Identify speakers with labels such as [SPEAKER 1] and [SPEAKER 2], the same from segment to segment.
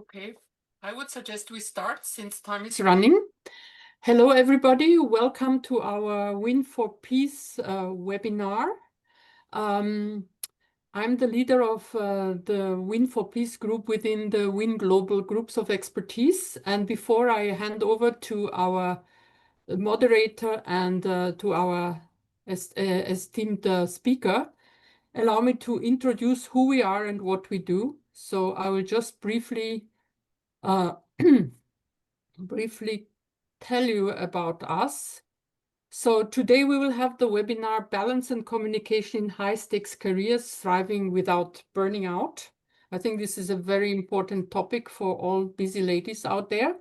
[SPEAKER 1] Okay, I would suggest we start since time is running. Hello, everybody. Welcome to our Win for Peace webinar. I'm the leader of the Win for Peace group within the Win Global Groups of Expertise. And before I hand over to our moderator and to our esteemed speaker, allow me to introduce who we are and what we do. So I will just briefly briefly tell you about us. So today we will have the webinar Balance and Communication in High-Stakes Careers, Thriving Without Burning Out. I think this is a very important topic for all busy ladies out there.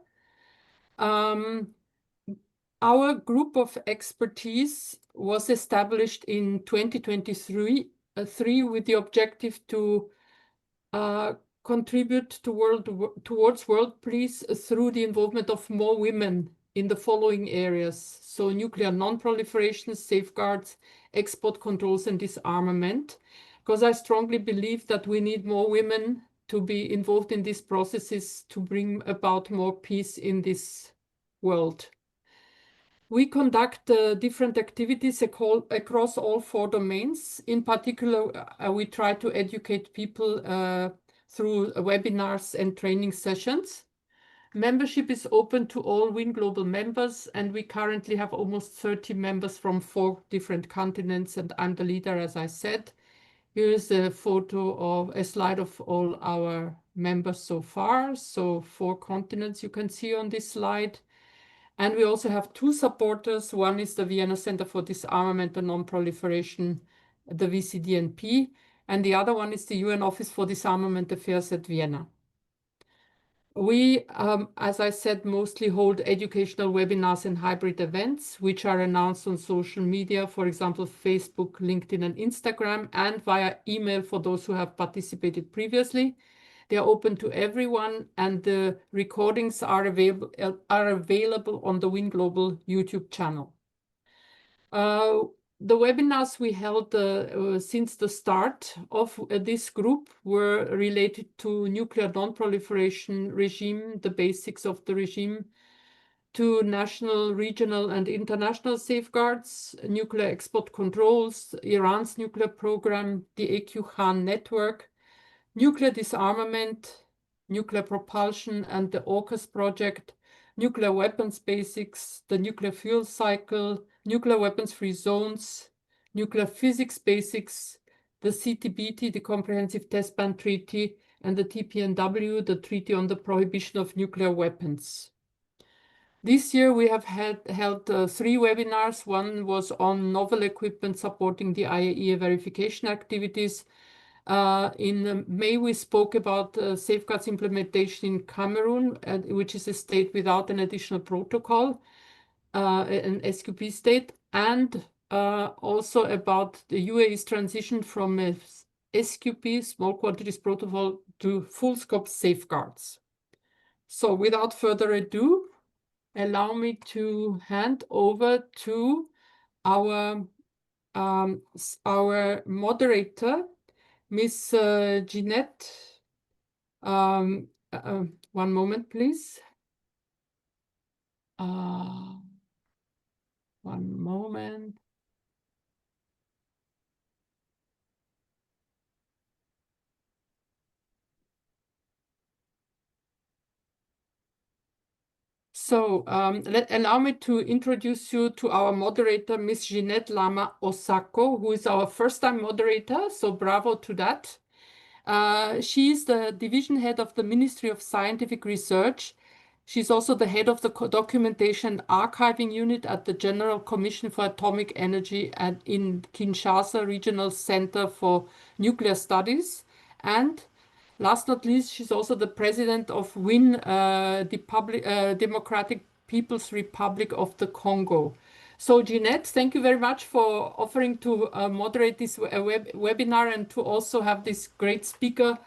[SPEAKER 1] Our group of expertise was established in 2023 with the objective to contribute towards world peace through the involvement of more women in the following areas. So nuclear non-proliferation, safeguards, export controls, and disarmament. Because I strongly believe that we need more women to be involved in these processes to bring about more peace in this world. We conduct different activities across all 4 domains. In particular, we try to educate people through webinars and training sessions. Membership is open to all Win Global members, and we currently have almost 30 members from 4 different continents, and I'm the leader, as I said. Here is a slide of all our members so far. So 4 continents you can see on this slide. And we also have 2 supporters. One is the Vienna Center for Disarmament and Non-Proliferation, the VCDNP, and the other one is the UN Office for Disarmament Affairs at Vienna. We, as I said, mostly hold educational webinars and hybrid events, which are announced on social media, for example, Facebook, LinkedIn, and Instagram, and via email for those who have participated previously. They are open to everyone, and the recordings are available on the Win Global YouTube channel. The webinars we held since the start of this group were related to nuclear non-proliferation regime, the basics of the regime, to national, regional, and international safeguards, nuclear export controls, Iran's nuclear program, the AQ Khan network, nuclear disarmament, nuclear propulsion and the AUKUS project, nuclear weapons basics, the nuclear fuel cycle, nuclear weapons-free zones, nuclear physics basics, the CTBT, the Comprehensive Test Ban Treaty, and the TPNW, the Treaty on the Prohibition of Nuclear Weapons. This year we have held 3 webinars. One was on novel equipment supporting the IAEA verification activities. In May, we spoke about safeguards implementation in Cameroon, which is a state without an additional protocol, an SQP state, and also about the UAE's transition from a SQP, small quantities protocol, to full scope safeguards. So without further ado, allow me to hand over to our moderator, Miss Jeanette. One moment, please. One moment. So allow me to introduce you to our moderator, Miss Jeanette Lama Osako, who is our first-time moderator, so bravo to that. She is the division head of the Ministry of Scientific Research. She's also the head of the documentation archiving unit at the General Commission for Atomic Energy and in Kinshasa Regional Center for Nuclear Studies. And last not least, she's also the president of WIN, the Democratic People's Republic of the Congo. So Jeanette, thank you very much for offering to moderate this webinar and to also have this great speaker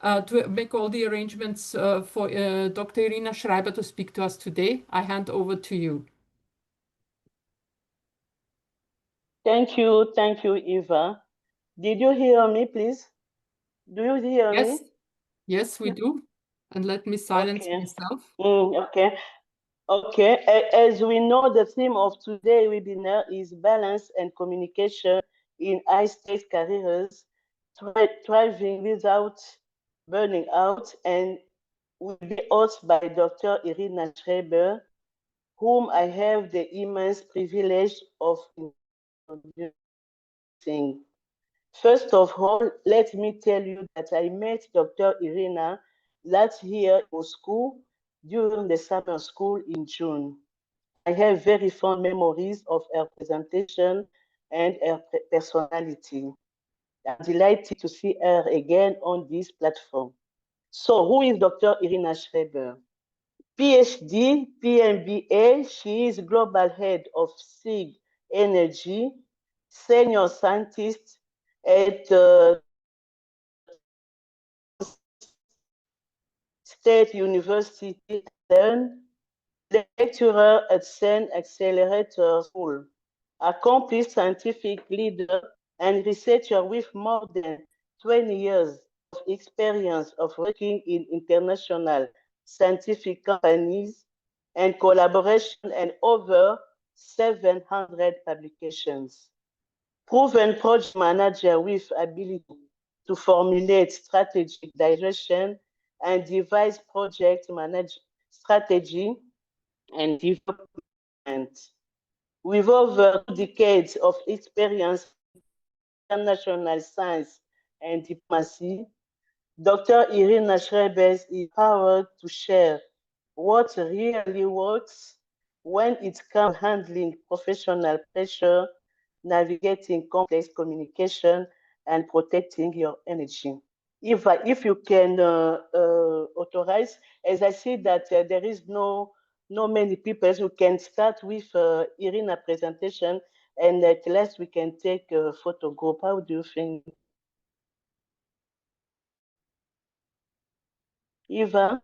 [SPEAKER 1] to make all the arrangements for Dr. Irina Schreiber to speak to us today. I hand over to you.
[SPEAKER 2] Thank you, Eva. Did you hear me, please? Do you hear me?
[SPEAKER 1] Yes, we do. And let me silence
[SPEAKER 2] Okay.
[SPEAKER 1] myself.
[SPEAKER 2] Okay. Okay. As we know, the theme of today's webinar is balance and communication in high-stakes careers, thriving without burning out, and will be hosted by Dr. Irina Schreiber, whom I have the immense privilege of introducing. First of all, let me tell you that I met Dr. Irina last year in Moscow during the summer school in June. I have very fond memories of her presentation and her personality. I'm delighted to see her again on this platform. So, who is Dr. Irina Schreiber? PhD, PMBA, she is Global Head of SIG Energy, Senior Scientist at State University, CERN, lecturer at CERN Accelerator School, accomplished scientific leader and researcher with more than 20 years of experience of working in international scientific companies and collaboration and over 700 publications. Proven project manager with ability to formulate strategic direction and devise project manage strategy and development. With over 2 decades of experience in international science and diplomacy, Dr. Irina Schreiber is empowered to share what really works when it comes to handling professional pressure, navigating complex communication, and protecting your energy. If you can authorize, as I see that there is no many people, we can start with Irina presentation, and at last we can take a photo group. How do you think? Eva?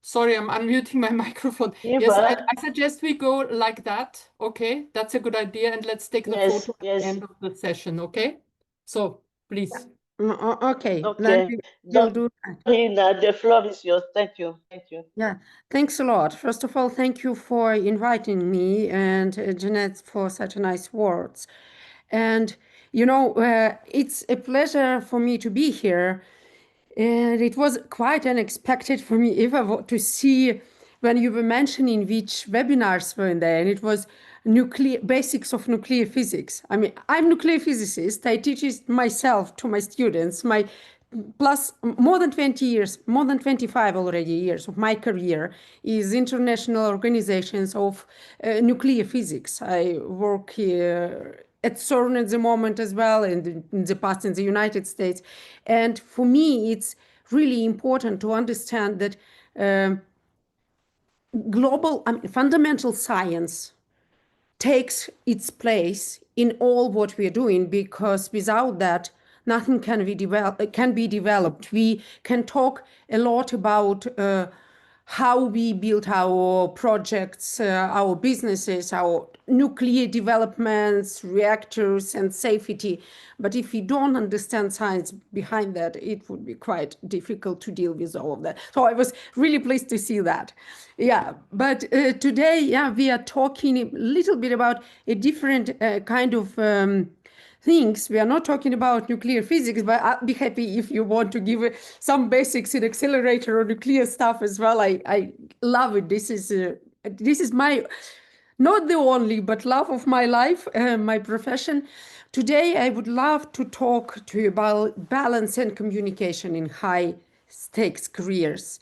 [SPEAKER 1] Sorry, I'm unmuting my microphone. Yes,
[SPEAKER 2] Eva?
[SPEAKER 1] I suggest we go like that. Okay, that's a good idea. And let's take the
[SPEAKER 2] Yes,
[SPEAKER 1] photo at the
[SPEAKER 2] yes.
[SPEAKER 1] end of the session. Okay, so please.
[SPEAKER 3] Okay, then
[SPEAKER 2] Okay.
[SPEAKER 3] we'll
[SPEAKER 2] Dr.
[SPEAKER 3] do that.
[SPEAKER 2] Irina, the floor is yours. Thank you. Thank you.
[SPEAKER 3] Yeah, thanks a lot. First of all, thank you for inviting me and Jeanette for such nice words. And it's a pleasure for me to be here. And it was quite unexpected for me, Eva, to see when you were mentioning which webinars were in there, and it was basics of nuclear physics. I mean, I'm a nuclear physicist. I teach it myself to my students. My plus more than 20 years, more than 25 already years of my career is international organizations of nuclear physics. I work here at CERN at the moment as well, and in the past in the United States. And for me, it's really important to understand that fundamental science takes its place in all what we are doing, because without that, nothing can be developed. We can talk a lot about how we build our projects, our businesses, our nuclear developments, reactors, and safety. But if we don't understand science behind that, it would be quite difficult to deal with all of that. So I was really pleased to see that. Yeah, but today, we are talking a little bit about a different kind of things. We are not talking about nuclear physics, but I'll be happy if you want to give some basics in accelerator or nuclear stuff as well. I love it. This is my, not the only, but love of my life, my profession. Today, I would love to talk to you about balance and communication in high stakes careers.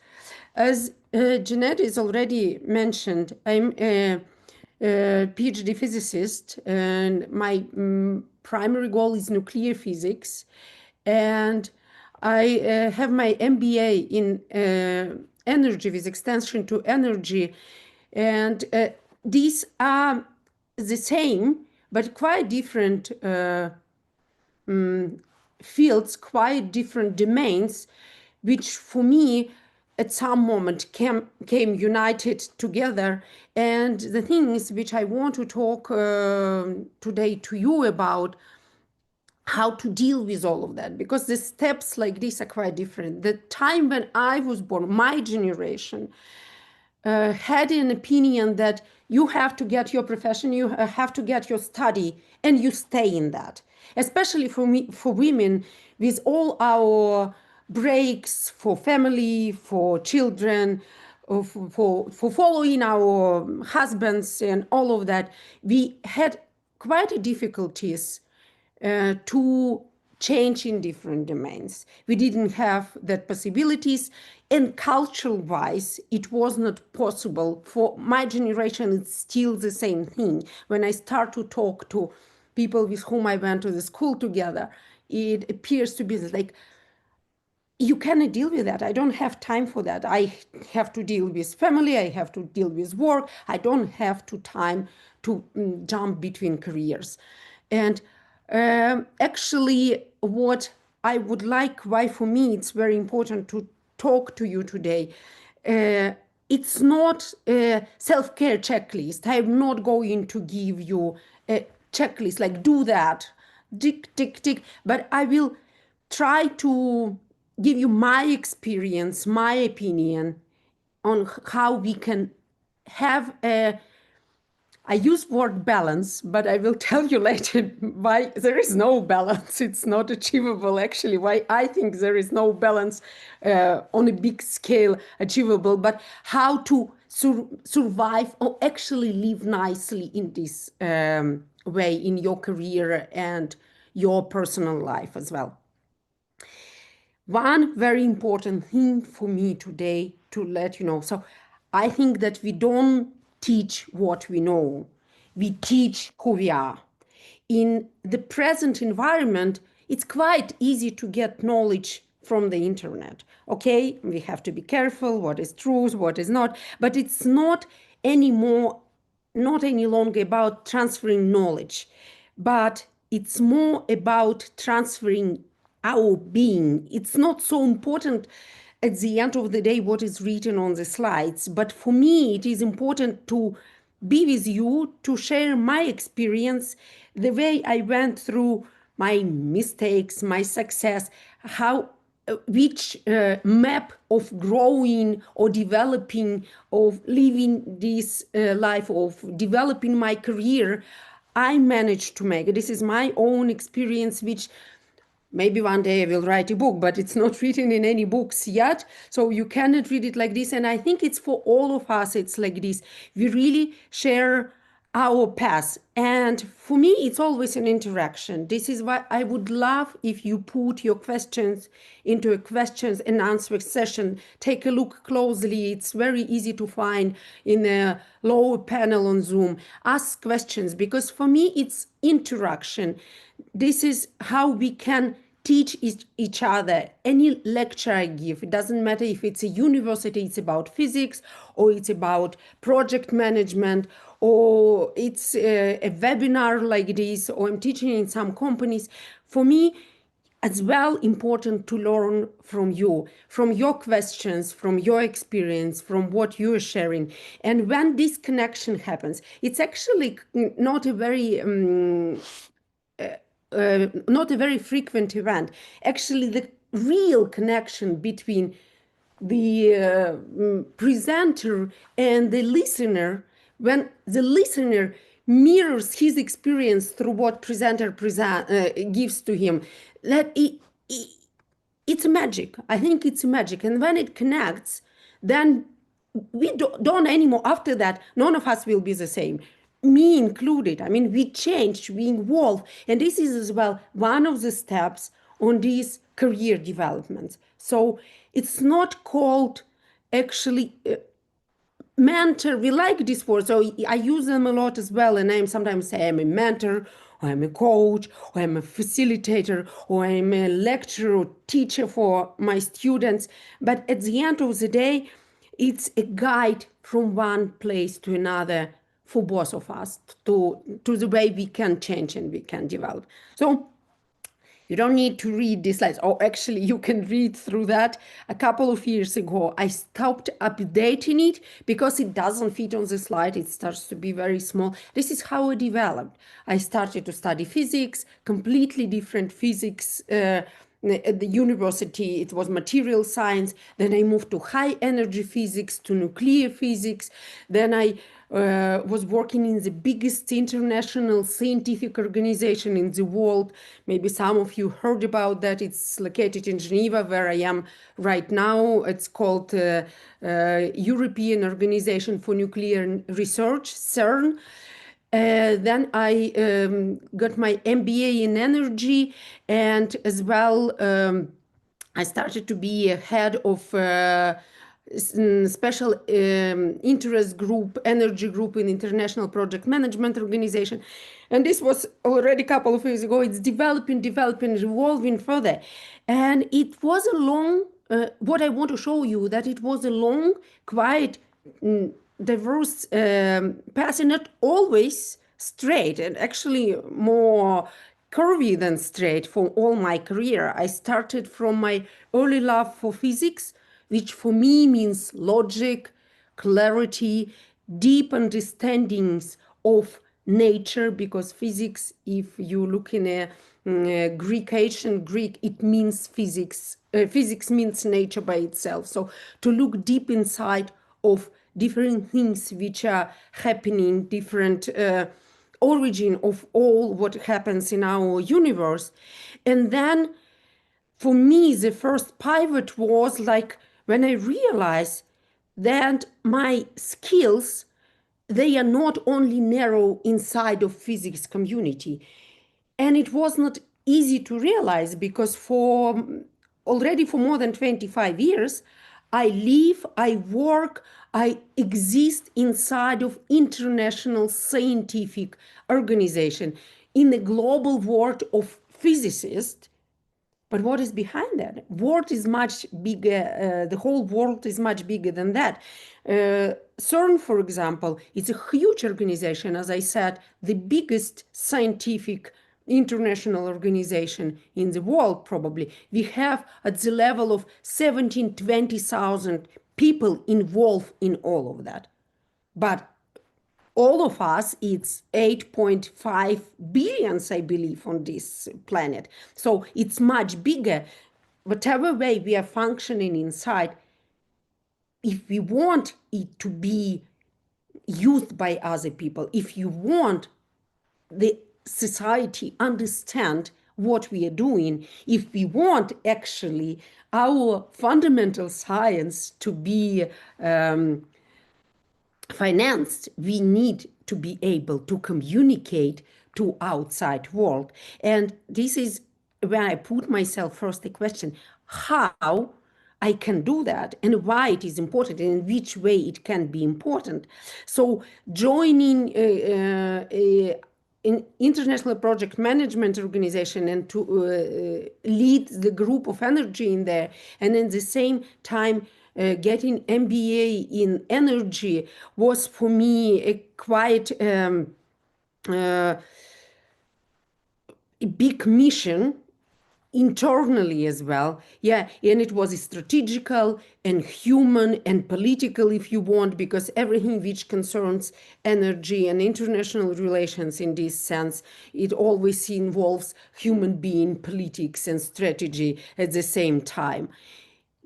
[SPEAKER 3] As Jeanette has already mentioned, I'm a PhD physicist, and my primary goal is nuclear physics. And I have my MBA in energy with extension to energy. And these are the same, but quite different fields, quite different domains, which for me at some moment came united together. And the things which I want to talk today to you about how to deal with all of that, because the steps like this are quite different. The time when I was born, my generation had an opinion that you have to get your profession, you have to get your study, and you stay in that. Especially for me, for women, with all our breaks for family, for children, for following our husbands and all of that, we had quite difficulties to change in different domains. We didn't have that possibilities, and cultural wise it was not possible. For my generation, it's still the same thing. When I start to talk to people with whom I went to the school together, it appears to be like, you cannot deal with that. I don't have time for that. I have to deal with family. I have to deal with work. I don't have time to jump between careers. And actually, what I would like, why for me it's very important to talk to you today, it's not a self-care checklist. I'm not going to give you a checklist like do that, tick, tick, tick, but I will try to give you my experience, my opinion on how we can have a, I use word balance, but I will tell you later why there is no balance. It's not achievable, actually, why I think there is no balance on a big scale achievable, but how to survive or actually live nicely in this way in your career and your personal life as well. One very important thing for me today to let you know. So I think that we don't teach what we know. We teach who we are. In the present environment, it's quite easy to get knowledge from the internet. Okay, we have to be careful what is true, what is not, but it's not any longer about transferring knowledge, but it's more about transferring our being. It's not so important at the end of the day what is written on the slides, but for me it is important to be with you, to share my experience, the way I went through my mistakes, my success, how which map of growing or developing, of living this life, of developing my career I managed to make. This is my own experience, which maybe one day I will write a book, but it's not written in any books yet. So you cannot read it like this. And I think it's for all of us, it's like this. We really share our past. And for me, it's always an interaction. This is why I would love if you put your questions into a questions and answer session. Take a look closely. It's very easy to find in a lower panel on Zoom. Ask questions, because for me, it's interaction. This is how we can teach each other. Any lecture I give, it doesn't matter if it's a university, it's about physics, or it's about project management, or it's a webinar like this, or I'm teaching in some companies. For me, as well important to learn from you, from your questions, from your experience, from what you're sharing. And when this connection happens, it's actually not a very not a very frequent event. Actually, the real connection between the presenter and the listener, when the listener mirrors his experience through what presenter gives to him, that it's magic. I think it's magic. And when it connects, then we don't anymore. After that, none of us will be the same, me included. I mean, we change, we evolve. And this is as well one of the steps on these career developments. So it's not called actually mentor. We like this word, so I use them a lot as well. And I sometimes say I'm a mentor, or I'm a coach, or I'm a facilitator, or I'm a lecturer or teacher for my students. But at the end of the day, it's a guide from one place to another for both of us, to the way we can change and we can develop. So You don't need to read these slides. Oh, actually, you can read through that. A couple of years ago, I stopped updating it because it doesn't fit on the slide. It starts to be very small. This is how it developed. I started to study physics, completely different physics. At the university, it was material science. Then I moved to high energy physics, to nuclear physics. Then I was working in the biggest international scientific organization in the world. Maybe some of you heard about that. It's located in Geneva, where I am right now. It's called European Organization for Nuclear Research, CERN. Then I got my MBA in energy, and as well, I started to be a head of special interest group, energy group in International Project Management Organization. And this was already a couple of years ago. It's developing, evolving further. And it was a long, what I want to show you, that it was a long, quite diverse path, and not always straight, and actually more curvy than straight for all my career. I started from my early love for physics, which for me means logic, clarity, deep understandings of nature, because physics, if you look in a Greek, ancient Greek, it means physics. Physics means nature by itself. So to look deep inside of different things which are happening, different origin of all what happens in our universe. And then for me, the first pivot was like when I realized that my skills, they are not only narrow inside of physics community. And it was not easy to realize, because already for more than 25 years, I live, I work, I exist inside of international scientific organization in the global world of physicists. But what is behind that? World is much bigger. The whole world is much bigger than that. CERN, for example, it's a huge organization. As I said, the biggest scientific international organization in the world, probably. We have at the level of 17,000, 20,000 people involved in all of that. But all of us, it's 8.5 billions, I believe, on this planet. So it's much bigger. Whatever way we are functioning inside, if we want it to be used by other people, if you want the society understand what we are doing, if we want actually our fundamental science to be financed, we need to be able to communicate to outside world. And this is when I put myself first the question, how I can do that, and why it is important, and in which way it can be important. So joining an international project management organization and to lead the group of energy in there, and at the same time getting MBA in energy was for me a quite a big mission internally as well. Yeah, and it was strategical and human and political, if you want, because everything which concerns energy and international relations in this sense, it always involves human being, politics, and strategy at the same time.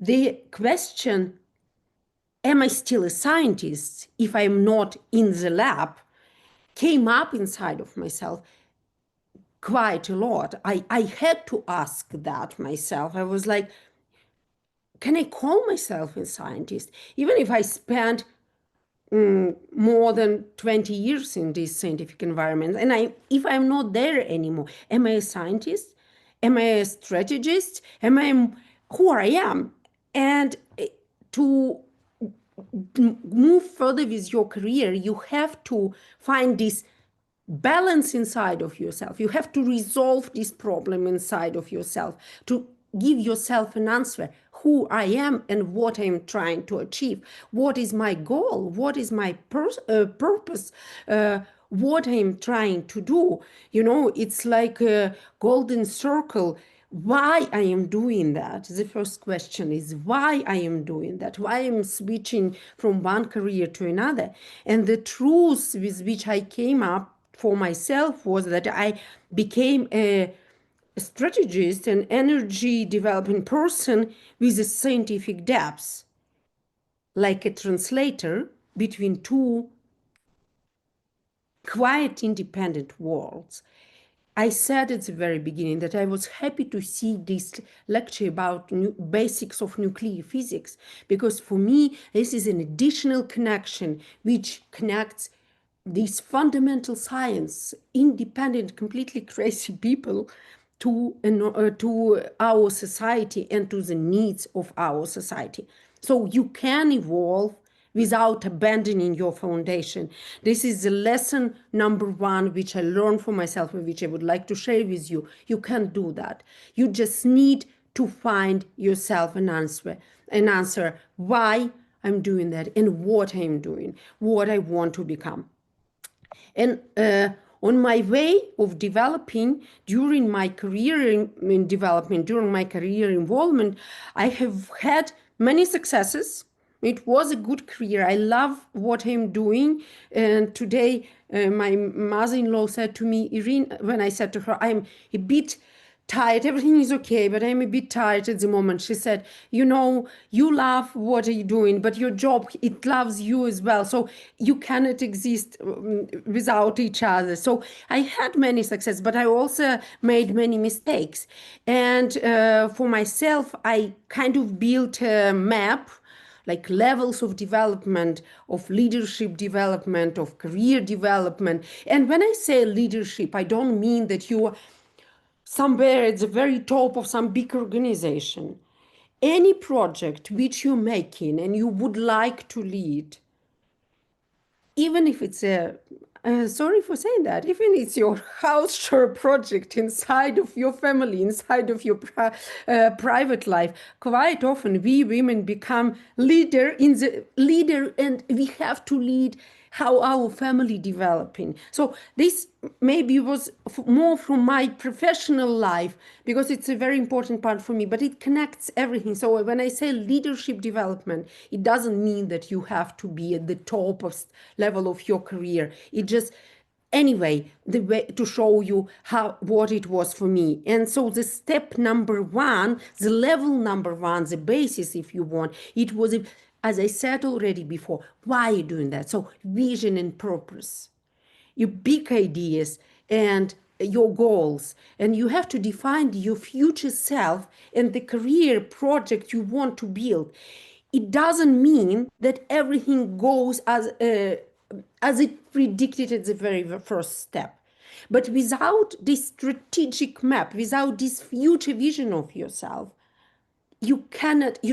[SPEAKER 3] The question, am I still a scientist if I'm not in the lab, came up inside of myself quite a lot. I had to ask that myself. I was like, can I call myself a scientist? Even if I spent more than 20 years in this scientific environment, and if I'm not there anymore, am I a scientist? Am I a strategist? Am I who I am? And to move further with your career, you have to find this balance inside of yourself. You have to resolve this problem inside of yourself, to give yourself an answer, who I am and what I'm trying to achieve. What is my goal? What is my purpose? what I'm trying to do. It's like a golden circle. Why I am doing that? The first question is why I am doing that, why I'm switching from one career to another. And the truth with which I came up for myself was that I became a strategist, an energy developing person with a scientific depth, like a translator between two quite independent worlds. I said at the very beginning that I was happy to see this lecture about basics of nuclear physics, because for me, this is an additional connection which connects this fundamental science, independent, completely crazy people, to our society and to the needs of our society. So you can evolve without abandoning your foundation. This is the lesson number one, which I learned for myself and which I would like to share with you. You can't do that. You just need to find yourself an answer why I'm doing that and what I'm doing, what I want to become. And on my way of developing during my career during my career involvement, I have had many successes. It was a good career. I love what I'm doing. And today, my mother-in-law said to me, Irene, when I said to her, I'm a bit tired, everything is okay, but I'm a bit tired at the moment. She said, you love what you're doing, but your job, it loves you as well. So you cannot exist without each other. So I had many successes, but I also made many mistakes. And for myself, I kind of built a map, like levels of development, of leadership development, of career development. And when I say leadership, I don't mean that you are somewhere at the very top of some big organization. Any project which you're making and you would like to lead, even if it's sorry for saying that, even if it's your house share project inside of your family, inside of your private life, quite often we women become leader and we have to lead how our family developing. So this maybe was more from my professional life, because it's a very important part for me, but it connects everything. So when I say leadership development, it doesn't mean that you have to be at the top of level of your career. It just, anyway, the way to show you what it was for me. And so the step number one, the level number one, the basis, if you want, it was, as I said already before, why are you doing that? So vision and purpose, your big ideas and your goals, and you have to define your future self and the career project you want to build. It doesn't mean that everything goes as it predicted at the very first step. But without this strategic map, without this future vision of yourself, you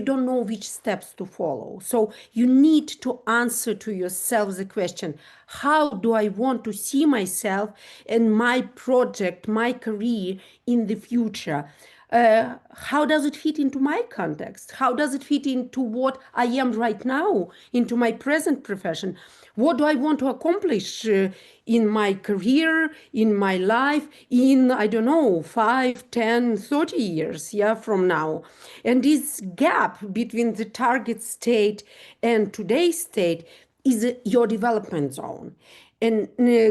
[SPEAKER 3] don't know which steps to follow. So you need to answer to yourself the question, how do I want to see myself and my project, my career in the future? How does it fit into my context? How does it fit into what I am right now, into my present profession? What do I want to accomplish in my career, in my life, in, 5, 10, 30 years from now? And this gap between the target state and today's state is your development zone. And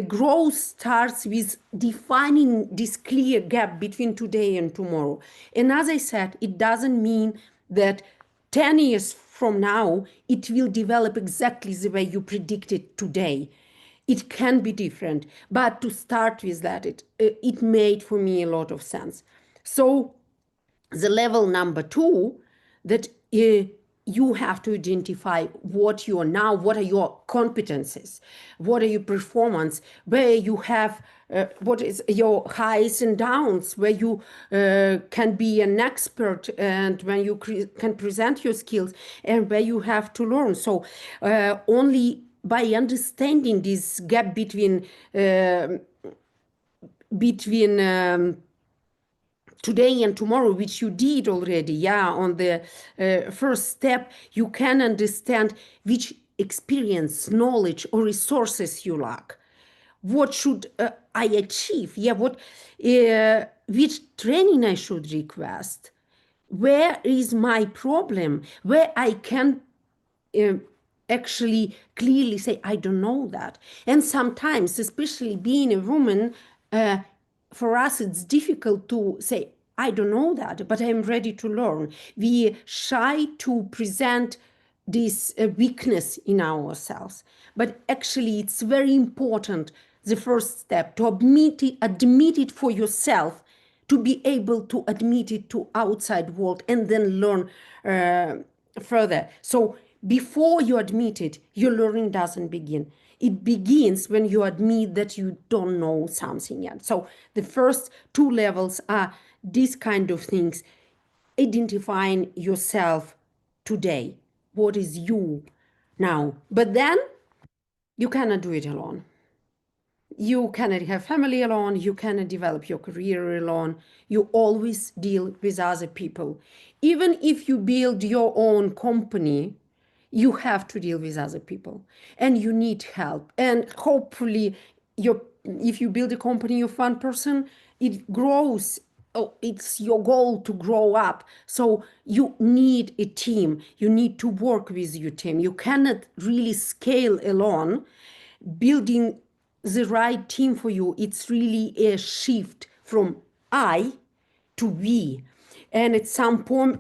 [SPEAKER 3] growth starts with defining this clear gap between today and tomorrow. And as I said, it doesn't mean that 10 years from now, it will develop exactly the way you predicted today. It can be different, but to start with that, it made for me a lot of sense. So the level number two, that you have to identify what you are now, what are your competencies, what are your performance, where you have, what is your highs and downs, where you can be an expert and when you can present your skills, and where you have to learn. So only by understanding this gap between today and tomorrow, which you did already, on the first step, you can understand which experience, knowledge, or resources you lack. what should I achieve? Yeah, which training I should request? Where is my problem? Where I can actually clearly say, I don't know that. And sometimes, especially being a woman, for us it's difficult to say, I don't know that, but I'm ready to learn. We shy to present this weakness in ourselves. But actually, it's very important, the first step, to admit it for yourself, to be able to admit it to outside world and then learn further. So before you admit it, your learning doesn't begin. It begins when you admit that you don't know something yet. So the first two levels are these kind of things: identifying yourself today. What is you now? But then you cannot do it alone. You cannot have family alone. You cannot develop your career alone. You always deal with other people. Even if you build your own company, you have to deal with other people and you need help. And hopefully, if you build a company of one person, it grows. Oh, it's your goal to grow up. So you need a team. You need to work with your team. You cannot really scale alone. Building the right team for you, it's really a shift from I to we. And at some point,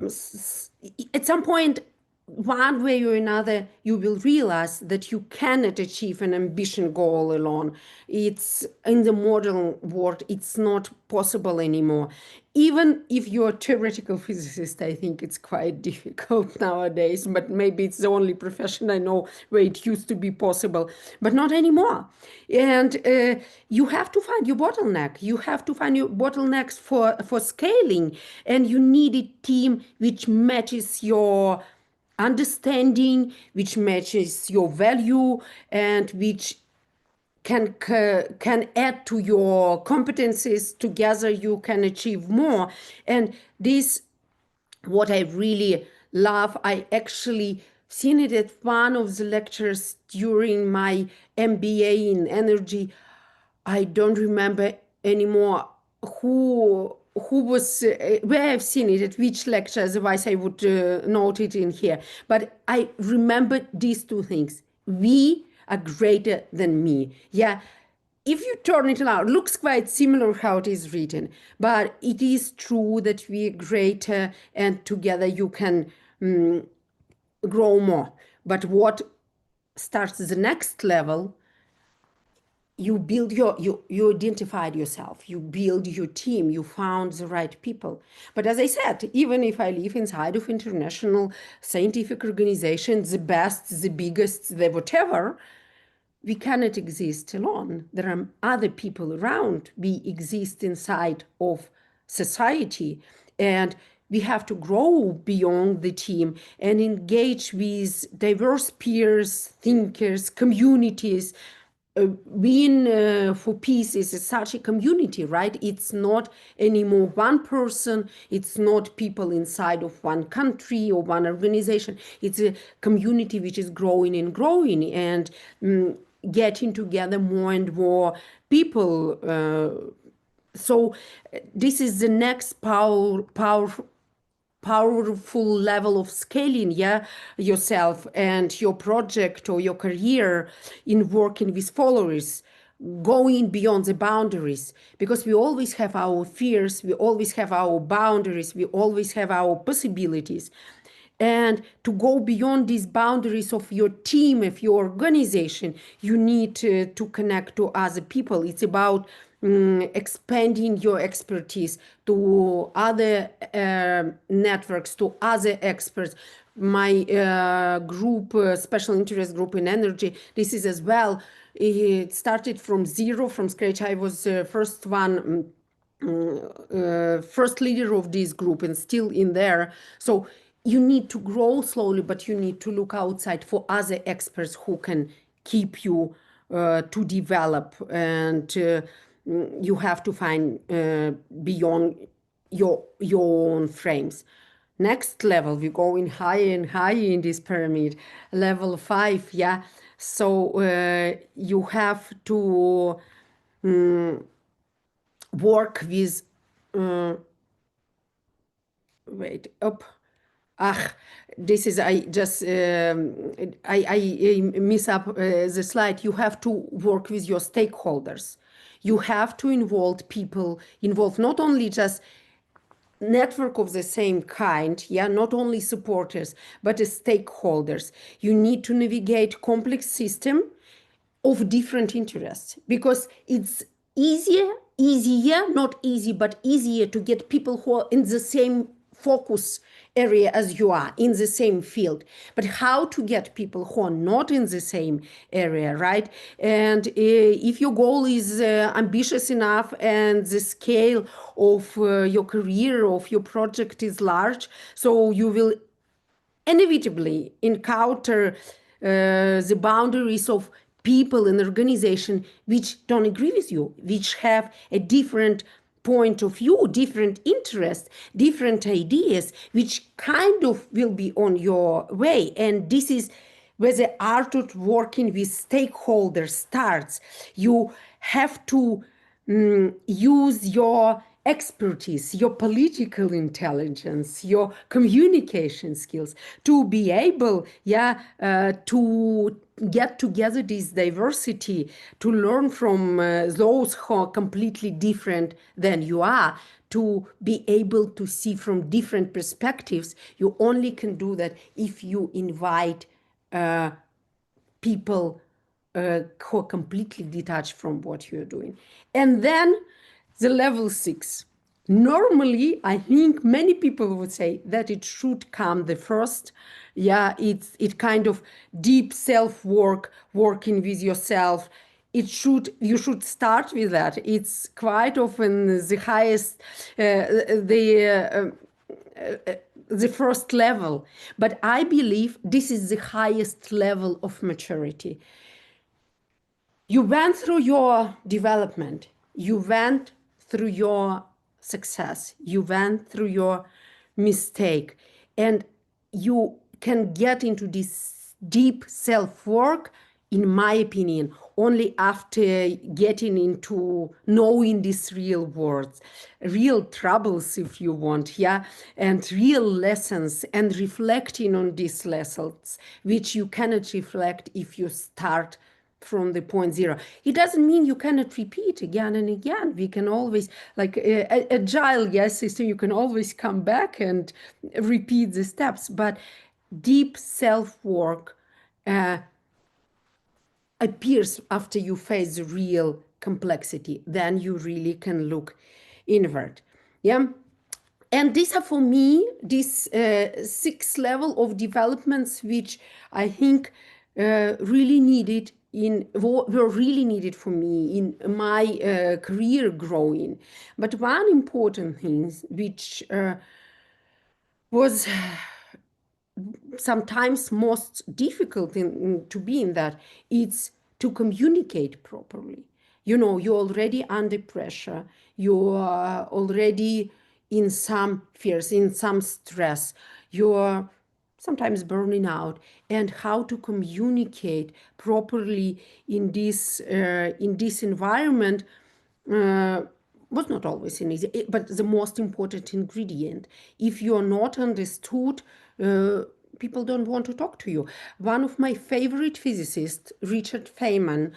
[SPEAKER 3] one way or another, you will realize that you cannot achieve an ambition goal alone. It's in the modern world, it's not possible anymore. Even if you're a theoretical physicist, I think it's quite difficult nowadays, but maybe it's the only profession I know where it used to be possible, but not anymore. And you have to find your bottleneck. You have to find your bottlenecks for scaling, and you need a team which matches your understanding, which matches your value, and which can add to your competencies. Together you can achieve more. And this, what I really love, I actually seen it at one of the lectures during my MBA in energy. I don't remember anymore who was where I've seen it, at which lecture, otherwise I would note it in here. But I remember these two things: we are greater than me. Yeah, if you turn it around, it looks quite similar how it is written, but it is true that we are greater, and together you can grow more. But what starts the next level, you build you identified yourself, you build your team, you found the right people. But as I said, even if I live inside of international scientific organizations, the best, the biggest, the whatever, we cannot exist alone. There are other people around. We exist inside of society, and we have to grow beyond the team and engage with diverse peers, thinkers, communities. Being for peace is such a community, right? It's not anymore one person. It's not people inside of one country or one organization. It's a community which is growing and growing, and getting together more and more people. So this is the next powerful level of scaling, yeah, yourself and your project or your career in working with followers, going beyond the boundaries, because we always have our fears, we always have our boundaries, we always have our possibilities. And to go beyond these boundaries of your team, of your organization, you need to connect to other people. It's about expanding your expertise to other networks, to other experts. My group, special interest group in energy, this is as well. It started from zero, from scratch. I was the first one, first leader of this group, and still in there. So you need to grow slowly, but you need to look outside for other experts who can keep you to develop, and you have to find beyond your own frames. Next level, we're going higher and higher in this pyramid. Level 5, yeah. So you have to work with, wait, up. Ah, this is, I just, I miss up the slide. You have to work with your stakeholders. You have to involve people, involve not only just network of the same kind, yeah, not only supporters, but the stakeholders. You need to navigate complex system of different interests because it's easier, not easy, but easier to get people who are in the same focus area as you are, in the same field. But how to get people who are not in the same area, right? And if your goal is ambitious enough and the scale of your career, of your project is large, so you will inevitably encounter the boundaries of people and organization which don't agree with you, which have a different point of view, different interests, different ideas, which kind of will be on your way. And this is where the art of working with stakeholders starts. You have to use your expertise, your political intelligence, your communication skills to be able, to get together this diversity, to learn from those who are completely different than you are, to be able to see from different perspectives. You only can do that if you invite people who are completely detached from what you're doing. And then the level 6. Normally, I think many people would say that it should come the first. Yeah, it kind of deep self-work, working with yourself. You should start with that. It's quite often the highest, the first level. But I believe this is the highest level of maturity. You went through your development, you went through your success, you went through your mistake, and you can get into this deep self-work, in my opinion, only after getting into knowing these real words, real troubles, if you want, yeah, and real lessons, and reflecting on these lessons, which you cannot reflect if you start from the point zero. It doesn't mean you cannot repeat again and again. We can always, like agile, yes, system, you can always come back and repeat the steps, but deep self-work appears after you face the real complexity. Then you really can look inward. Yeah. And these are, for me, this 6 level of developments, which I think really needed were really needed for me in my career growing. But one important thing which was sometimes most difficult to be in that, it's to communicate properly. You know, you're already under pressure, you are already in some fears, in some stress, you're sometimes burning out, and how to communicate properly in this environment was not always an easy, but the most important ingredient. If you're not understood, people don't want to talk to you. One of my favorite physicists, Richard Feynman,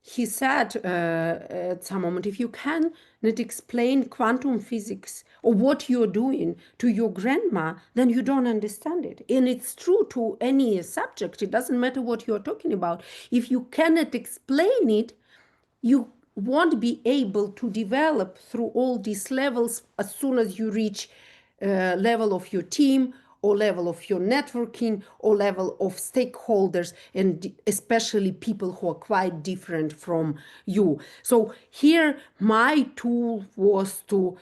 [SPEAKER 3] he said at some moment, if you cannot explain quantum physics or what you're doing to your grandma, then you don't understand it. And it's true to any subject. It doesn't matter what you're talking about. If you cannot explain it, you won't be able to develop through all these levels as soon as you reach level of your team or level of your networking or level of stakeholders, and especially people who are quite different from you. So here my tool was to,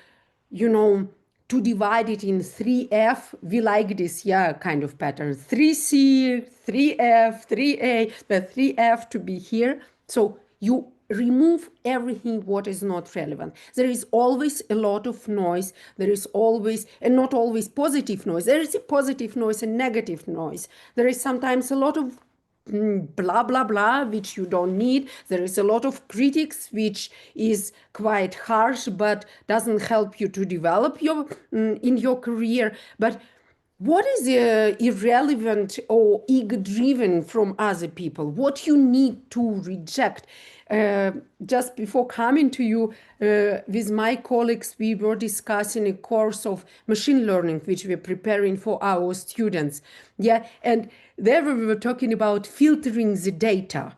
[SPEAKER 3] to divide it in 3F. We like this, kind of pattern. 3C, 3F, 3A, but 3F to be here. So you remove everything what is not relevant. There is always a lot of noise. There is always, and not always positive noise. There is a positive noise and negative noise. There is sometimes a lot of blah, blah, blah, which you don't need. There is a lot of critics, which is quite harsh, but doesn't help you to develop in your career. But what is irrelevant or ego-driven from other people? What you need to reject? Just before coming to you, with my colleagues, we were discussing a course of machine learning, which we're preparing for our students. Yeah, and there we were talking about filtering the data.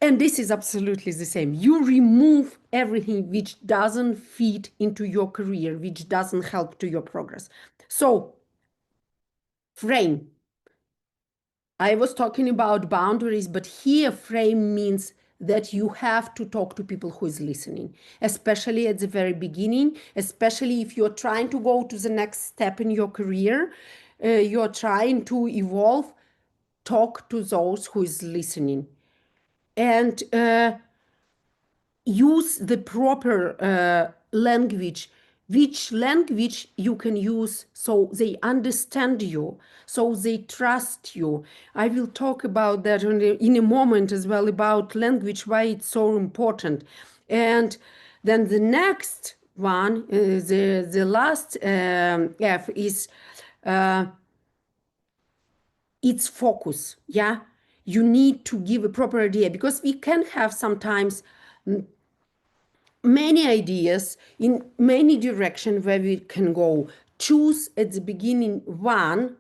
[SPEAKER 3] And this is absolutely the same. You remove everything which doesn't fit into your career, which doesn't help to your progress. So, frame. I was talking about boundaries, but here frame means that you have to talk to people who is listening, especially at the very beginning, especially if you're trying to go to the next step in your career, you're trying to evolve, talk to those who is listening. And use the proper language, which language you can use so they understand you, so they trust you. I will talk about that in a moment as well, about language, why it's so important. And then the next one, the last F is it's focus. Yeah, you need to give a proper idea, because we can have sometimes many ideas in many directions where we can go. Choose at the beginning one,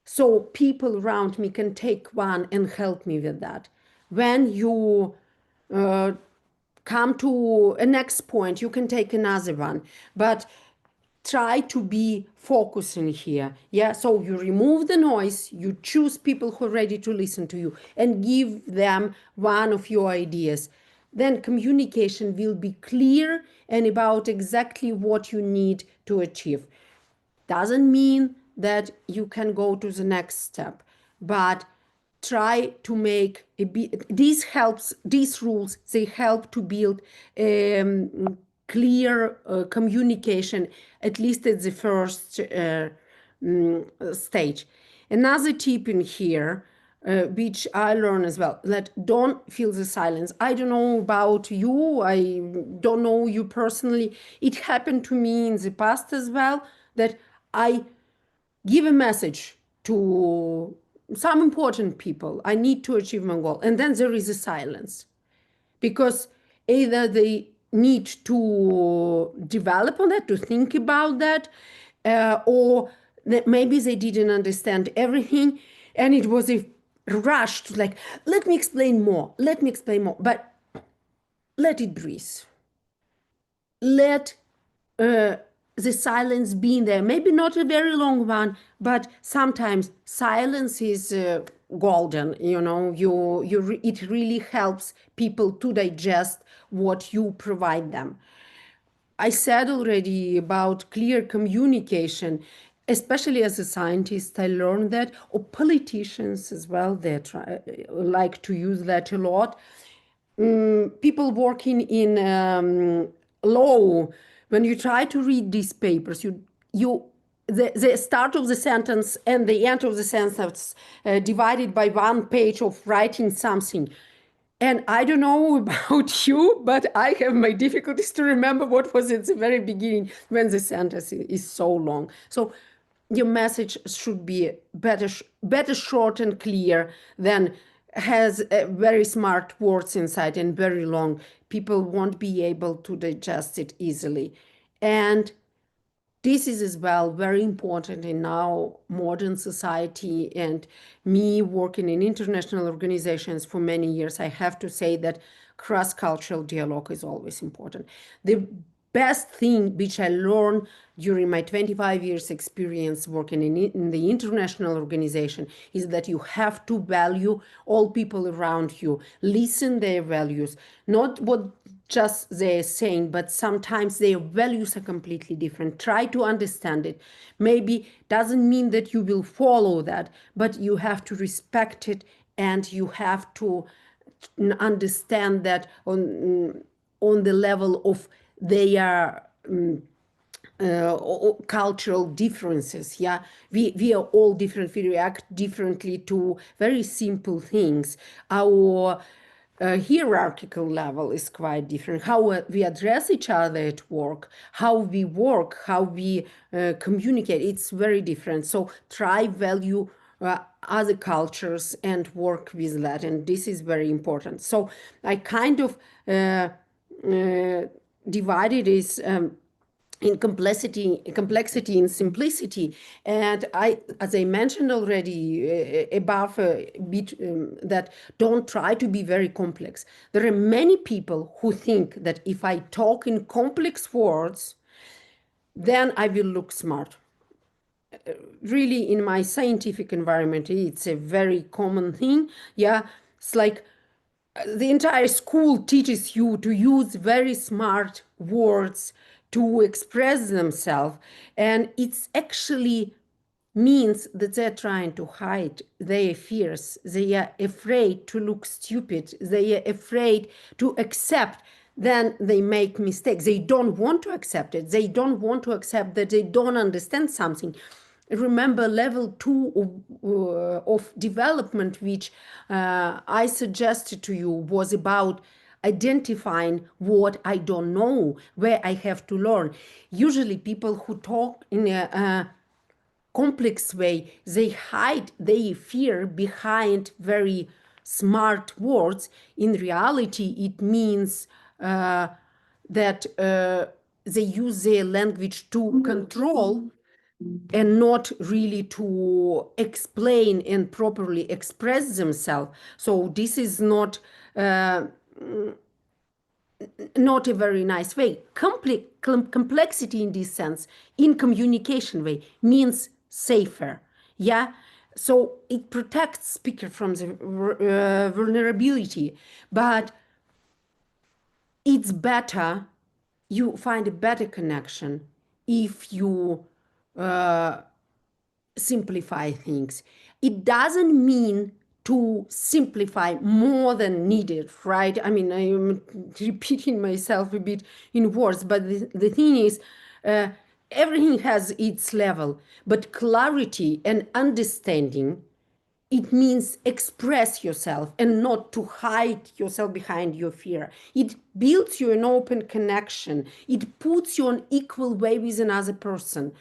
[SPEAKER 3] so people around me can take one and help me with that. When you come to a next point, you can take another one, but try to be focusing here. Yeah, so you remove the noise, you choose people who are ready to listen to you, and give them one of your ideas. Then communication will be clear and about exactly what you need to achieve. Doesn't mean that you can go to the next step, but try to make these rules, they help to build clear communication, at least at the first stage. Another tip in here, which I learned as well, that don't feel the silence. I don't know about you, I don't know you personally. It happened to me in the past as well, that I give a message to some important people. I need to achieve my goal. And then there is a silence, because either they need to develop on that, to think about that, or that maybe they didn't understand everything. And it was a rush to like, let me explain more, but let it breathe. Let the silence being there, maybe not a very long one, but sometimes silence is golden. You know, it really helps people to digest what you provide them. I said already about clear communication, especially as a scientist. I learned that, or politicians as well, they like to use that a lot. People working in law, when you try to read these papers, the start of the sentence and the end of the sentence divided by one page of writing something. And I don't know about you, but I have my difficulties to remember what was at the very beginning when the sentence is so long. So your message should be better short and clear than has very smart words inside and very long. People won't be able to digest it easily. And this is as well very important in now modern society, and me working in international organizations for many years, I have to say that cross-cultural dialogue is always important. The best thing which I learned during my 25 years experience working in the international organization is that you have to value all people around you, listen their values, not what just they're saying, but sometimes their values are completely different. Try to understand it. Maybe doesn't mean that you will follow that, but you have to respect it, and you have to understand that on the level of their cultural differences. Yeah, we are all different. We react differently to very simple things. Our hierarchical level is quite different. How we address each other at work, how we work, how we communicate, it's very different. So try value other cultures and work with that, and this is very important. So I kind of divided this in complexity and simplicity. And I, as I mentioned already above a bit, that don't try to be very complex. There are many people who think that if I talk in complex words, then I will look smart. Really, in my scientific environment, it's a very common thing. Yeah, it's like the entire school teaches you to use very smart words to express themselves, and it's actually means that they're trying to hide their fears. They are afraid to look stupid. They are afraid to accept. Then they make mistakes. They don't want to accept it. They don't want to accept that they don't understand something. Remember level 2 of development, which I suggested to you, was about identifying what I don't know, where I have to learn. Usually people who talk in a complex way, they hide their fear behind very smart words. In reality, it means that they use their language to control and not really to explain and properly express themselves. So this is not not a very nice way. Complexity in this sense, in communication way, means safer. Yeah. So it protects speaker from the vulnerability, but it's better, you find a better connection if you simplify things. It doesn't mean to simplify more than needed, right? I mean, I am repeating myself a bit in words, but the thing is, everything has its level, but clarity and understanding, it means express yourself and not to hide yourself behind your fear. It builds you an open connection. It puts you on equal way with another person.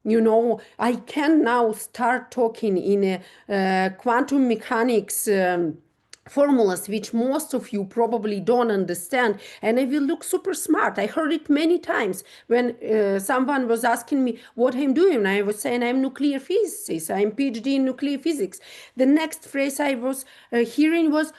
[SPEAKER 3] You know, I can now start talking in a quantum mechanics formulas which most of you probably don't understand, and I will look super smart. I heard it many times when someone was asking me what I'm doing. I was saying I'm nuclear physicist, I'm PhD in nuclear physics. The next phrase I was hearing was,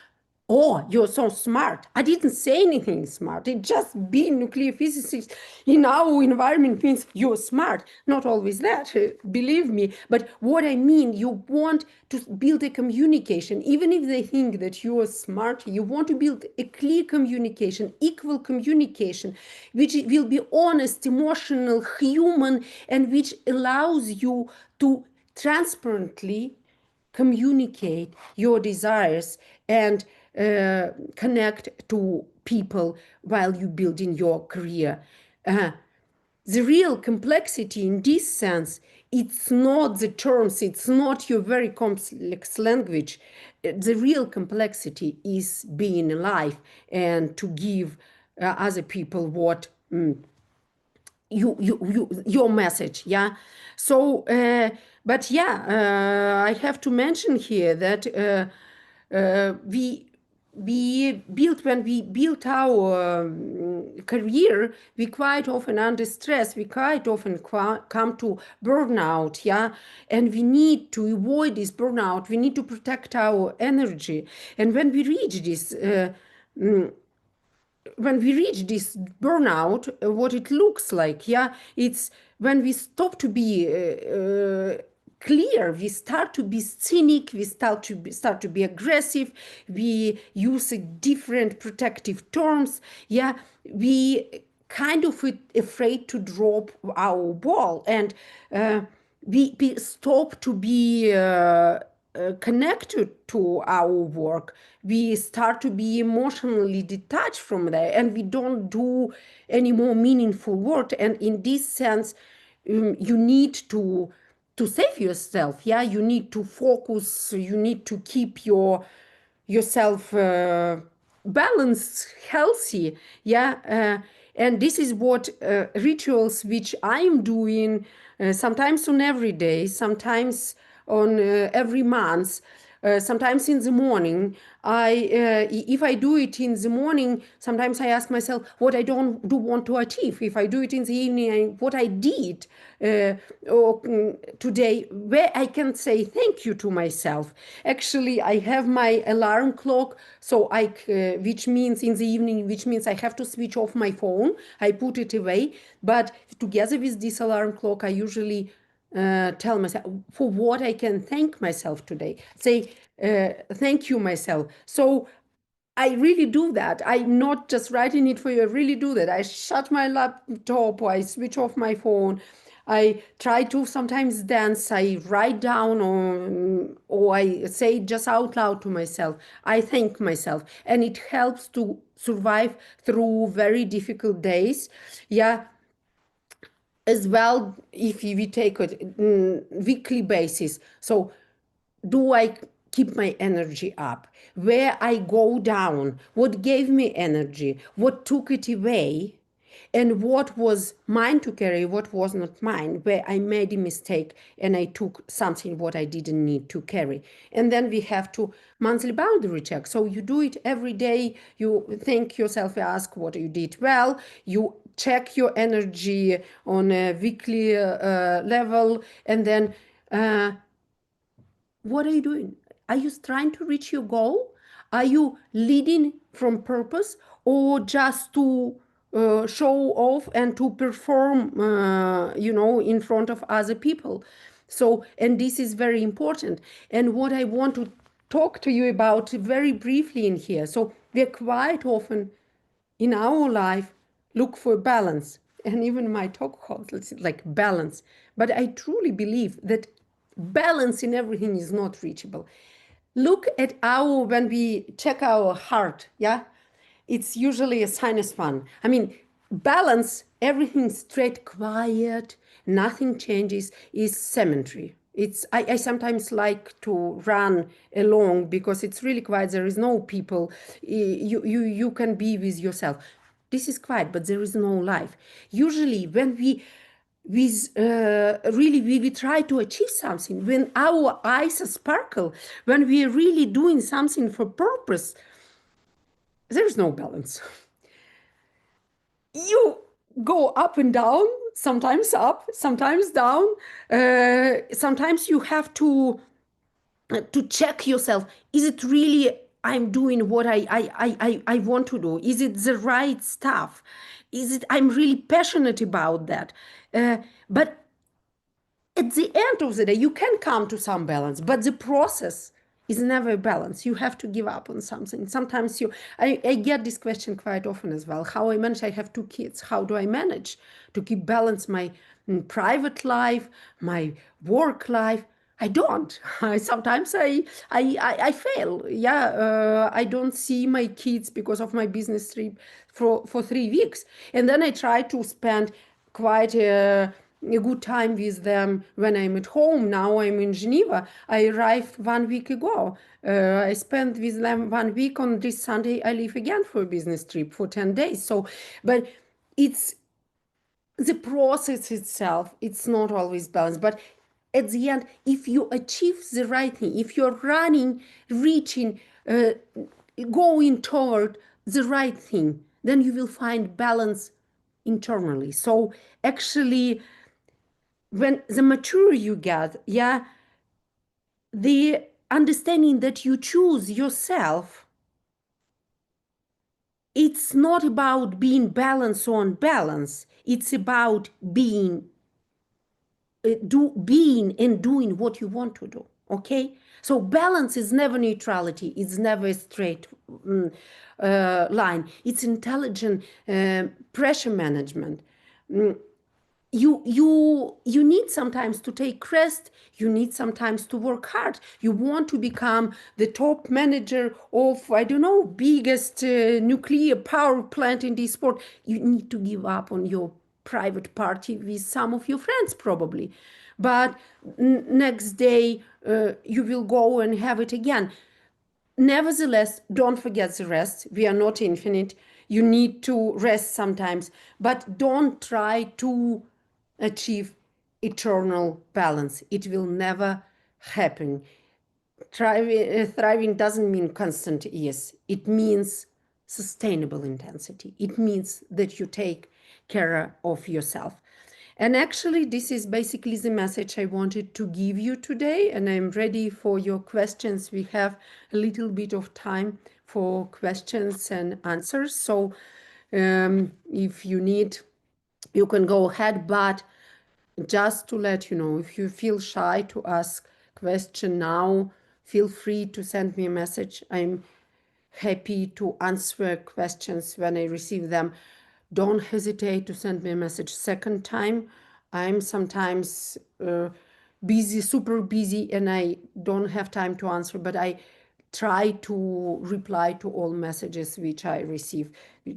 [SPEAKER 3] "Oh, you're so smart." I didn't say anything smart. It just being nuclear physicist in our environment means you're smart. Not always that, believe me. But what I mean, you want to build a communication. Even if they think that you are smart, you want to build a clear communication, equal communication, which will be honest, emotional, human, and which allows you to transparently communicate your desires and connect to people while you building your career. The real complexity in this sense, it's not the terms, it's not your very complex language. The real complexity is being alive and to give other people what your message. Yeah. So but yeah, I have to mention here that when we built our career, we quite often under stress, we quite often come to burnout. Yeah. And we need to avoid this burnout, we need to protect our energy. And when we reach this burnout, what it looks like, yeah, it's when we stop to be clear, we start to be cynic, we start to be aggressive, we use different protective terms, yeah, we kind of afraid to drop our ball, and we stop to be connected to our work, we start to be emotionally detached from there, and we don't do any more meaningful work. And in this sense, you need to save yourself. Yeah, you need to focus. You need to keep yourself balanced, healthy. Yeah, and this is what rituals which I'm doing sometimes on every day, sometimes on every month. Sometimes in the morning, if I do it in the morning, sometimes I ask myself what I don't do want to achieve. If I do it in the evening, what I did today, where I can say thank you to myself. Actually, I have my alarm clock, so which means in the evening, which means I have to switch off my phone. I put it away, but together with this alarm clock, I usually tell myself for what I can thank myself today. Say, thank you myself. So I really do that. I'm not just writing it for you. I really do that. I shut my laptop, I switch off my phone. I try to sometimes dance. I write down or I say just out loud to myself. I thank myself. And it helps to survive through very difficult days. Yeah, as well, if we take a weekly basis. So do I keep my energy up? Where I go down? What gave me energy? What took it away? And what was mine to carry, what was not mine, where I made a mistake and I took something what I didn't need to carry. And then we have to monthly boundary check. So you do it every day. You thank yourself, ask what you did well. You check your energy on a weekly level. And then what are you doing? Are you trying to reach your goal? Are you leading from purpose or just to show off and to perform, in front of other people? So, and this is very important. And what I want to talk to you about very briefly in here. So, we're quite often in our life look for balance. And even my talk calls, like balance. But I truly believe that balance in everything is not reachable. Look at when we check our heart, yeah, it's usually a sinus one. I mean, balance, everything straight, quiet, nothing changes, is cemetery. I sometimes like to run along because it's really quiet. There is no people. You can be with yourself. This is quiet, but there is no life. Usually, when we try to achieve something, when our eyes sparkle, when we are really doing something for purpose, there is no balance. You go up and down, sometimes up, sometimes down. Sometimes you have to check yourself. Is it really I'm doing what I want to do? Is it the right stuff? Is it I'm really passionate about that? But at the end of the day, you can come to some balance, but the process is never balance. You have to give up on something. Sometimes I get this question quite often as well. How I manage, I have 2 kids. How do I manage to keep balance my private life, my work life? I don't. Sometimes I fail. Yeah, I don't see my kids because of my business trip for 3 weeks. And then I try to spend quite a good time with them when I'm at home. Now I'm in Geneva. I arrived 1 week ago. I spent with them 1 week. On this Sunday, I leave again for a business trip for 10 days. So, but it's the process itself. It's not always balanced. But at the end, if you achieve the right thing, if you're running, reaching, going toward the right thing, then you will find balance internally. So actually, when the mature you get, yeah, the understanding that you choose yourself, it's not about being balanced on balance. It's about being and doing what you want to do. Okay, so balance is never neutrality. It's never a straight line. It's intelligent pressure management. you need sometimes to take rest. You need sometimes to work hard. You want to become the top manager of, I don't know, biggest nuclear power plant in this sport. You need to give up on your private party with some of your friends probably, but next day you will go and have it again. Nevertheless, don't forget the rest. We are not infinite. You need to rest sometimes, but don't try to achieve eternal balance. It will never happen. Thriving doesn't mean constant ease. It means sustainable intensity. It means that you take care of yourself. And actually, this is basically the message I wanted to give you today. And I'm ready for your questions. We have a little bit of time for questions and answers. So if you need, you can go ahead. But just to let you know, if you feel shy to ask question now, feel free to send me a message. I'm happy to answer questions when I receive them. Don't hesitate to send me a message second time. I'm sometimes busy, super busy, and I don't have time to answer, but I try to reply to all messages which I receive.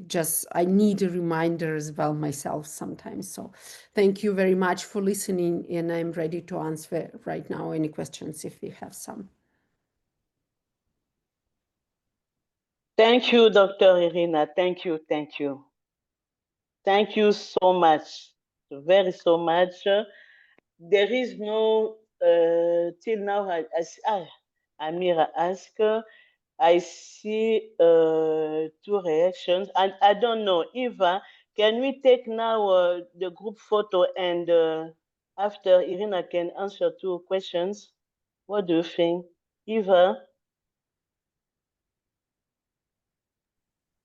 [SPEAKER 3] Just I need a reminder as well myself sometimes. So thank you very much for listening, and I'm ready to answer right now any questions if we have some.
[SPEAKER 2] Thank you, Dr. Irina. Thank you, thank you. Thank you so much, very so much. There is no, till now, Amira asked, I see two reactions, and I don't know, Eva, can we take now the group photo and after Irina can answer two questions? What do you think? Eva?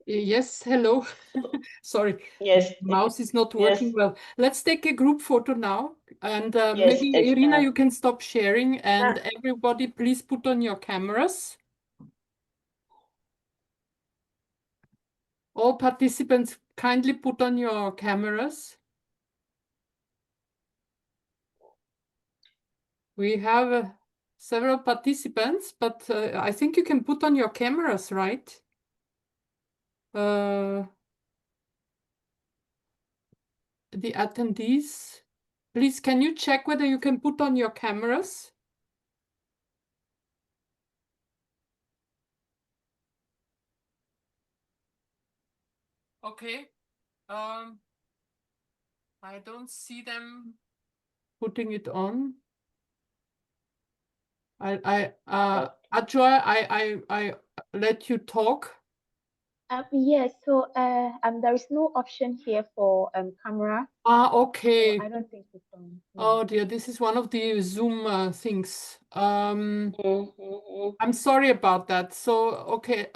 [SPEAKER 1] Yes, hello. Sorry,
[SPEAKER 2] Yes.
[SPEAKER 1] mouse is not working
[SPEAKER 2] Yes.
[SPEAKER 1] well. Let's take a group photo now. And
[SPEAKER 2] Yes,
[SPEAKER 1] maybe,
[SPEAKER 2] it's
[SPEAKER 1] Irina,
[SPEAKER 2] fine.
[SPEAKER 1] you can stop sharing. And everybody, please put on your cameras. All participants, kindly put on your cameras. We have several participants, but I think you can put on your cameras, right? The attendees, please, can you check whether you can put on your cameras? Okay. I don't see them putting it on. Ajoy, I let you talk.
[SPEAKER 4] Yes, so there is no option here for camera.
[SPEAKER 1] Okay.
[SPEAKER 4] So I don't think it's on.
[SPEAKER 1] Oh dear, this is one of the Zoom things.
[SPEAKER 2] Mm-hmm.
[SPEAKER 1] I'm sorry about that. So, okay,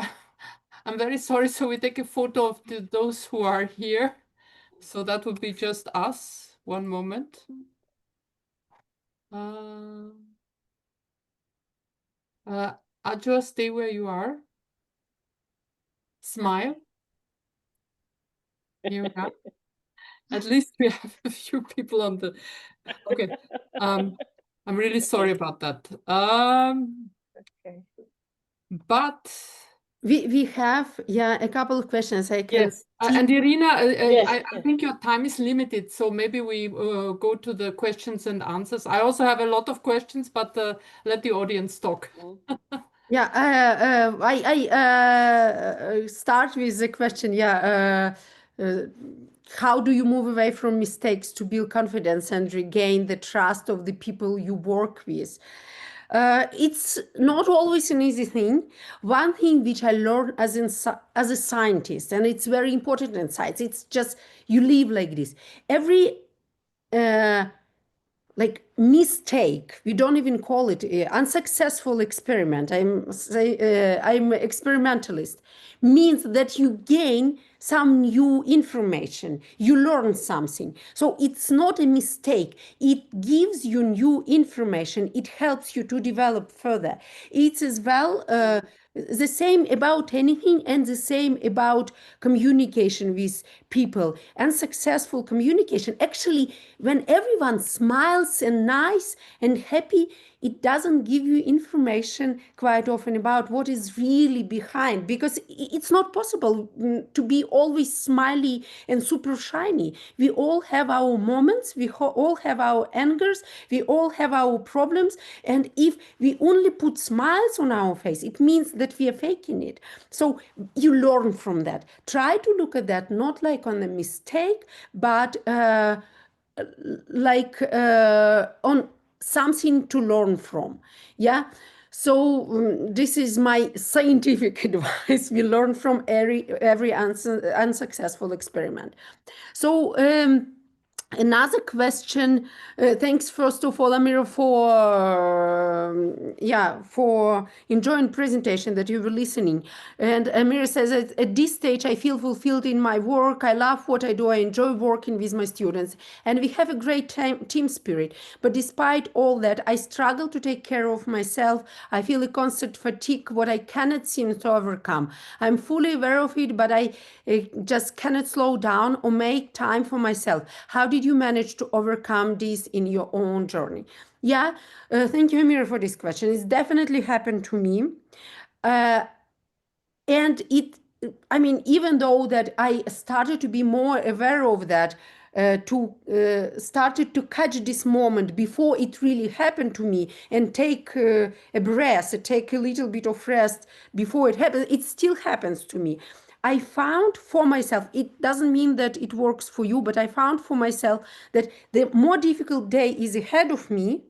[SPEAKER 1] I'm very sorry. So we take a photo of those who are here. So that would be just us. One moment. Ajoy, stay where you are. Smile. Here we are. At least we have a few people on the. Okay. I'm really sorry about that.
[SPEAKER 4] Okay.
[SPEAKER 1] But
[SPEAKER 3] We have, a couple of questions. I can
[SPEAKER 1] yes, and Irina,
[SPEAKER 2] Yes.
[SPEAKER 1] I think your time is limited, so maybe we go to the questions and answers. I also have a lot of questions, but let the audience talk.
[SPEAKER 3] Yeah, I start with the question. How do you move away from mistakes to build confidence and regain the trust of the people you work with? It's not always an easy thing. One thing which I learned as a scientist, and it's very important in science, it's just you live like this. Every like mistake, we don't even call it unsuccessful experiment. I'm experimentalist, means that you gain some new information, you learn something. So it's not a mistake. It gives you new information. It helps you to develop further. It's as well the same about anything, and the same about communication with people and successful communication. Actually, when everyone smiles and nice and happy, it doesn't give you information quite often about what is really behind, because it's not possible to be always smiley and super shiny. We all have our moments, we all have our angers, we all have our problems, and if we only put smiles on our face, it means that we are faking it. So you learn from that. Try to look at that not like on a mistake, but like on something to learn from. Yeah. So this is my scientific advice. We learn from every unsuccessful experiment. So another question. Thanks first of all, Amira, for enjoying presentation that you were listening. And Amira says, at this stage, I feel fulfilled in my work. I love what I do. I enjoy working with my students, and we have a great team spirit. But despite all that, I struggle to take care of myself. I feel a constant fatigue, what I cannot seem to overcome. I'm fully aware of it, but I just cannot slow down or make time for myself. How did you manage to overcome this in your own journey? Yeah, thank you, Amira, for this question. It's definitely happened to me. And even though that I started to be more aware of that, started to catch this moment before it really happened to me, and take a breath, take a little bit of rest before it happens, it still happens to me. I found for myself, it doesn't mean that it works for you, but I found for myself that the more difficult day is ahead of me,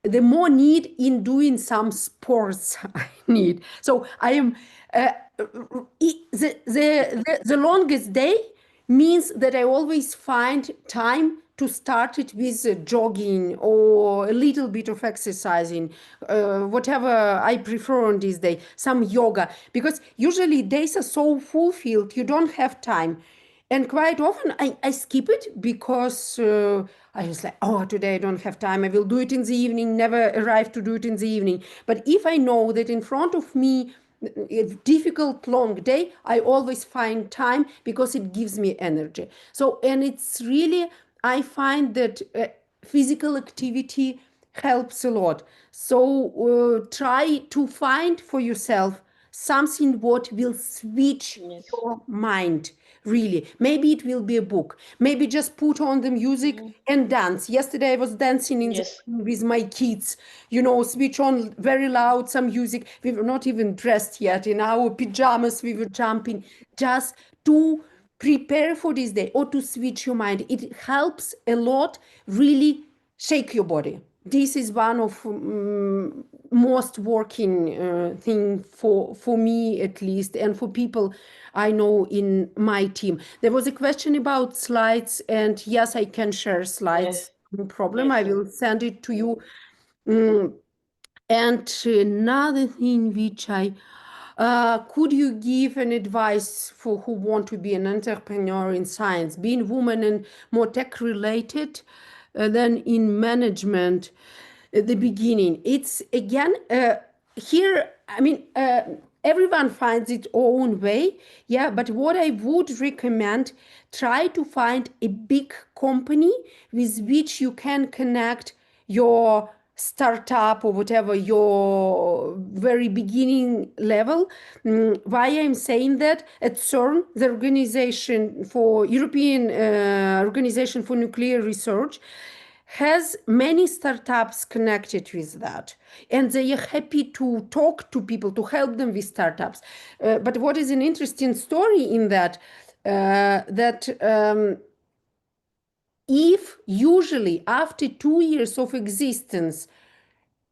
[SPEAKER 3] the more need in doing some sports I need. So I am the longest day means that I always find time to start it with jogging or a little bit of exercising, whatever I prefer on this day, some yoga, because usually days are so fulfilled, you don't have time. And quite often I skip it because I was like, oh, today I don't have time. I will do it in the evening, never arrive to do it in the evening. But if I know that in front of me, a difficult long day, I always find time because it gives me energy. So, and it's really, I find that physical activity helps a lot. So try to find for yourself something what will switch your mind. Really, maybe it will be a book. Maybe just put on the music and dance. Yesterday I was dancing with my kids, switch on very loud some music. We were not even dressed yet, in our pajamas we were jumping, just to prepare for this day or to switch your mind. It helps a lot, really shake your body. This is one of most working thing for me, at least, and for people I know in my team. There was a question about slides, and yes, I can share slides. No problem.
[SPEAKER 2] Yes.
[SPEAKER 3] I will send it to you. And another thing which could you give an advice for who want to be an entrepreneur in science, being woman and more tech related than in management at the beginning? It's again, here, everyone finds its own way. Yeah, but what I would recommend, try to find a big company with which you can connect your startup or whatever, your very beginning level. Why I'm saying that? At CERN, the European Organization for Nuclear Research, has many startups connected with that, and they are happy to talk to people to help them with startups. But what is an interesting story in that, if usually after 2 years of existence,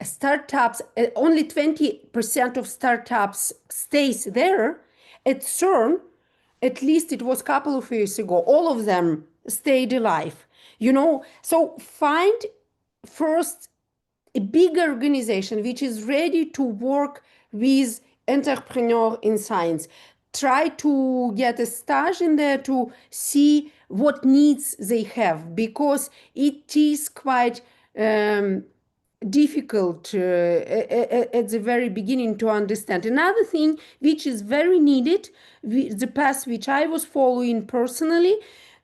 [SPEAKER 3] startups, only 20% of startups stays there, at CERN, at least it was a couple of years ago, all of them stayed alive. So find first a big organization which is ready to work with entrepreneur in science. Try to get a stage in there to see what needs they have, because it is quite difficult at the very beginning to understand. Another thing which is very needed, the path which I was following personally,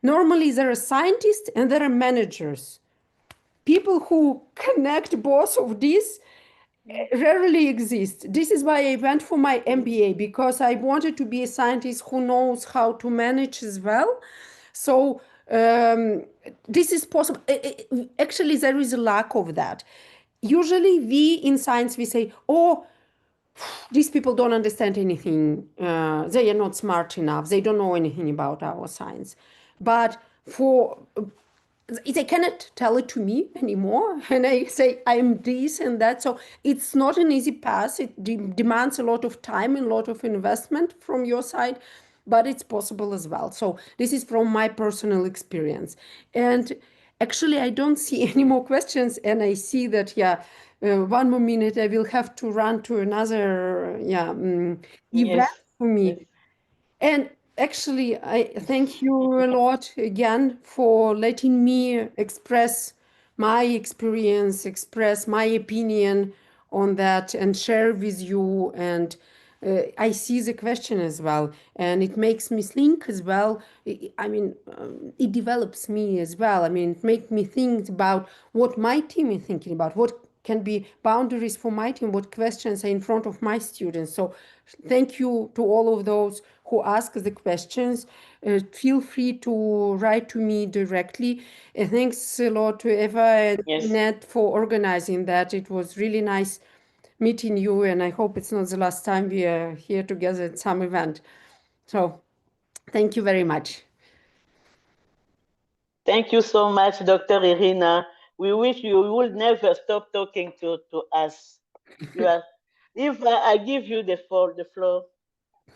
[SPEAKER 3] normally there are scientists and there are managers. People who connect both of these rarely exist. This is why I went for my MBA, because I wanted to be a scientist who knows how to manage as well. So this is possible. Actually, there is a lack of that. Usually we in science, we say, oh, these people don't understand anything. They are not smart enough. They don't know anything about our science. But for they cannot tell it to me anymore, and I say I'm this and that. So it's not an easy path. It demands a lot of time and a lot of investment from your side, but it's possible as well. So this is from my personal experience. And actually, I don't see any more questions, and I see that one more minute, I will have to run to another event
[SPEAKER 2] Yes.
[SPEAKER 3] for me.
[SPEAKER 2] Yes.
[SPEAKER 3] And actually, I thank you a lot again for letting me express my experience, express my opinion on that, and share with you. And I see the question as well, and it makes me think as well. I mean, it develops me as well. I mean, it makes me think about what my team is thinking about, what can be boundaries for my team, what questions are in front of my students. So thank you to all of those who ask the questions. Feel free to write to me directly. Thanks a lot to Eva and
[SPEAKER 2] Yes.
[SPEAKER 3] Ned for organizing that. It was really nice meeting you, and I hope it's not the last time we are here together at some event. So thank you very much.
[SPEAKER 2] Thank you so much, Dr. Irina. We wish you would never stop talking to us. You are, if I give you the floor,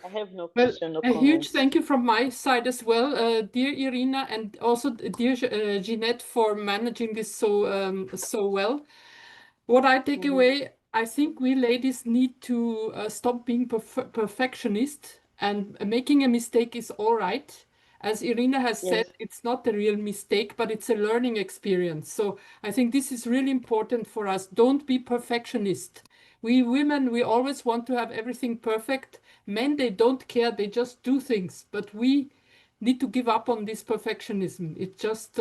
[SPEAKER 2] I have no
[SPEAKER 1] Well,
[SPEAKER 2] question, no
[SPEAKER 1] a huge
[SPEAKER 2] comments.
[SPEAKER 1] thank you from my side as well, dear Irina, and also dear Jeanette, for managing this so well. What I take away, I think we ladies need to stop being perfectionist, and making a mistake is all right. As Irina has said,
[SPEAKER 2] Yes.
[SPEAKER 1] it's not a real mistake, but it's a learning experience. So I think this is really important for us. Don't be perfectionist. We women, we always want to have everything perfect. Men, they don't care, they just do things. But we need to give up on this perfectionism. It's just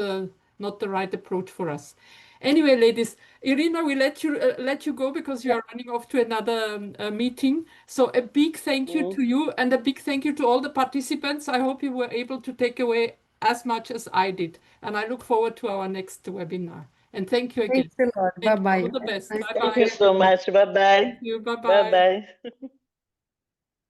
[SPEAKER 1] not the right approach for us. Anyway, ladies, Irina, we let you go because you are running off to another meeting. So a big thank you to you, and a big thank you to all the participants. I hope you were able to take away as much as I did. And I look forward to our next webinar. And thank you again.
[SPEAKER 3] Thanks a lot.
[SPEAKER 1] Thank you.
[SPEAKER 3] Bye-bye.
[SPEAKER 1] All the best.
[SPEAKER 3] Nice
[SPEAKER 1] Bye-bye.
[SPEAKER 2] Thank you so much. Bye-bye.
[SPEAKER 1] Thank you. Bye-bye.
[SPEAKER 2] Bye-bye.